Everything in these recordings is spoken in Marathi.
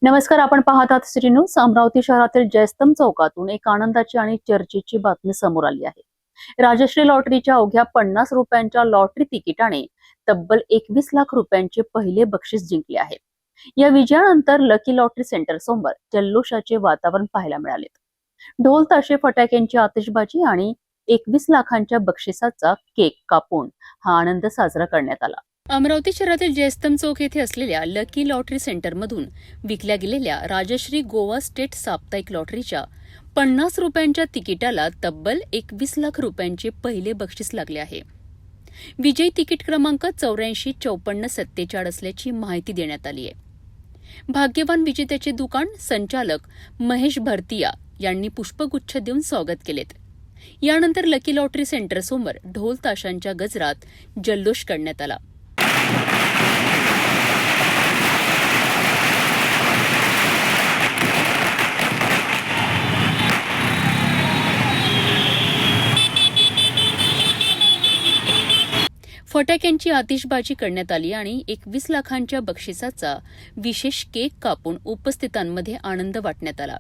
नमस्कार, आपण पाहत आहात सिटी न्यूज. अमरावती शहरातील जयस्तंभ चौकातून एक आनंदाची आणि चर्चेची बातमी समोर आली आहे. राजश्री लॉटरीच्या अवघ्या 50 रुपयांच्या लॉटरी तिकिटाने तब्बल 21 लाख रुपयांचे पहिले बक्षीस जिंकले आहे. या विजयानंतर लकी लॉटरी सेंटर समोर जल्लोषाचे वातावरण पाहायला मिळाले. ढोल ताशे फटाक्यांची आतिषबाजी आणि 21 लाखांच्या बक्षिसाचा केक कापून हा आनंद साजरा करण्यात आला. अमरावती शहरातील जयस्तंभ चौक येथे असलेल्या लकी लॉटरी सेंटरमधून विकल्या गेलेल्या राजश्री गोवा स्टेट साप्ताहिक लॉटरीच्या 50 रुपयांच्या तिकिटाला तब्बल 21 लाख रुपयांचे पहिले बक्षीस लागले आहे. विजयी तिकीट क्रमांक 845447 असल्याची माहिती देण्यात आली आहे. भाग्यवान विजेत्याचे दुकान संचालक महेश भरतिया यांनी पुष्पगुच्छ देऊन स्वागत केलेत. यानंतर लकी लॉटरी सेंटरसमोर ढोल ताशांच्या गजरात जल्लोष करण्यात आला. फटाक्यांची आतिषबाजी करण्यात आली आणि 21 लाखांच्या बक्षिसाचा विशेष केक कापून उपस्थितांमध्ये आनंद वाटण्यात आला.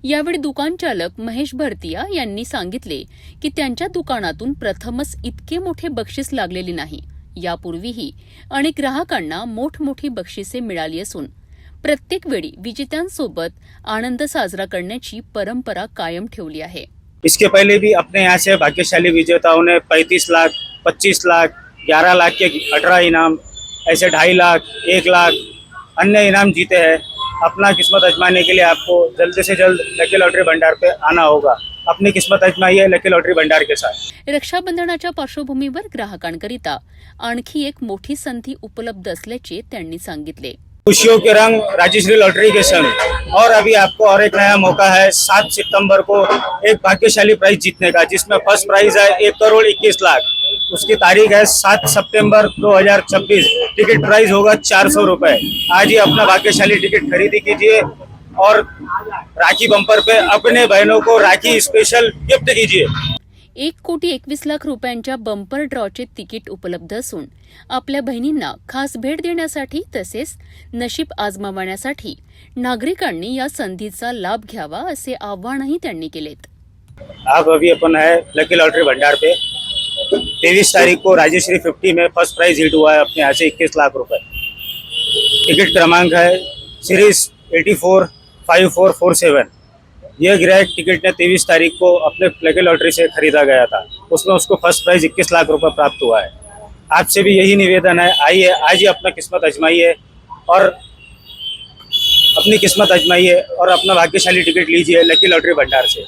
यावेळी दुकान चालक महेश भरतिया यांनी सांगितले की त्यांच्या दुकानातून प्रथमच इतके मोठे बक्षीस लागलेले नाही. यापूर्वीही अनेक ग्राहकांना मोठमोठी बक्षिसे मिळाली असून प्रत्येक वेळी विजेत्यांसोबत आनंद साजरा करण्याची परंपरा कायम ठेवली आहे. इसके पहले भी अपने यहाँ से भाग्यशाली विजेताओं ने 35 लाख, 25 लाख, 11 लाख के 18 इनाम, ऐसे 2.5 लाख, 1 लाख अन्य इनाम जीते हैं. अपना किस्मत आजमाने के लिए आपको जल्द से जल्द लकी लॉटरी भंडार पे आना होगा. अपनी किस्मत आजमाइए लकी लॉटरी भंडार के साथ. रक्षाबंधनाच्या पार्श्वभूमीवर ग्राहकांकरिता आणखी एक मोठी संधी उपलब्ध असल्याचे त्यांनी सांगितले. खुशियों के रंग राजश्री लॉटरी के संग. और अभी आपको और एक नया मौका है. 7 सितंबर को एक भाग्यशाली प्राइज जीतने का, जिसमें फर्स्ट प्राइज है 1,21,00,000. उसकी तारीख है 7 सितंबर 2026. टिकट प्राइस होगा 400 रुपए. आज ही अपना भाग्यशाली टिकट खरीदी कीजिए और राखी बम्पर पे अपने बहनों को राखी स्पेशल गिफ्ट कीजिए. 1,21,00,000 रुपयांच्या बंपर ड्रॉचे तिकीट उपलब्ध असून आपल्या बहिणींना खास भेट देण्यासाठी तसेच नशीब आजमावण्यासाठी नागरिकांनी या संधीचा लाभ घ्यावा असे आवाहनही त्यांनी केलेत. आप अभी अपन है लकी लॉटरी भंडार पे. 23 तारीख को राजश्री 50 में फर्स्ट प्राइज हिट हुआ है अपने यहाँ से 21 लाख रुपए. टिकट क्रमांक है सीरीज 845447. यह ग्राहक टिकट ने 23 तारीख को अपने लकी लॉटरी से खरीदा गया था. उसमें उसको फर्स्ट प्राइज 21 लाख रुपए प्राप्त हुआ है. आपसे भी यही निवेदन है, आइए आज ही अपना किस्मत आजमाइए और अपनी किस्मत आजमाइए और अपना भाग्यशाली टिकट लीजिए लकी लॉटरी भंडार से.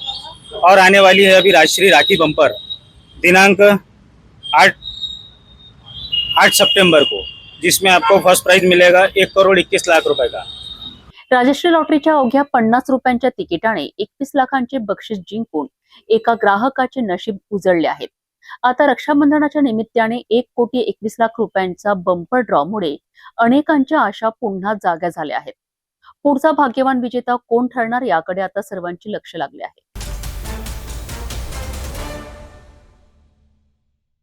और आने वाली है अभी राजश्री राखी बम्पर दिनांक 8 सितंबर को, जिसमें आपको फर्स्ट प्राइज मिलेगा 1,21,00,000 रुपए का. राजश्री लॉटरीच्या अवघ्या 50 रुपयांच्या तिकिटाने 21 लाखांचे बक्षीस जिंकून एका ग्राहकाचे नशीब उजळले आहेत. आता रक्षाबंधनाच्या निमित्ताने 1,21,00,000 रुपयांचा बंपर ड्रॉमुळे अनेकांच्या आशा पुन्हा जाग्या झाल्या आहेत. पुढचा भाग्यवान विजेता कोण ठरणार याकडे आता सर्वांचे लक्ष लागले आहे.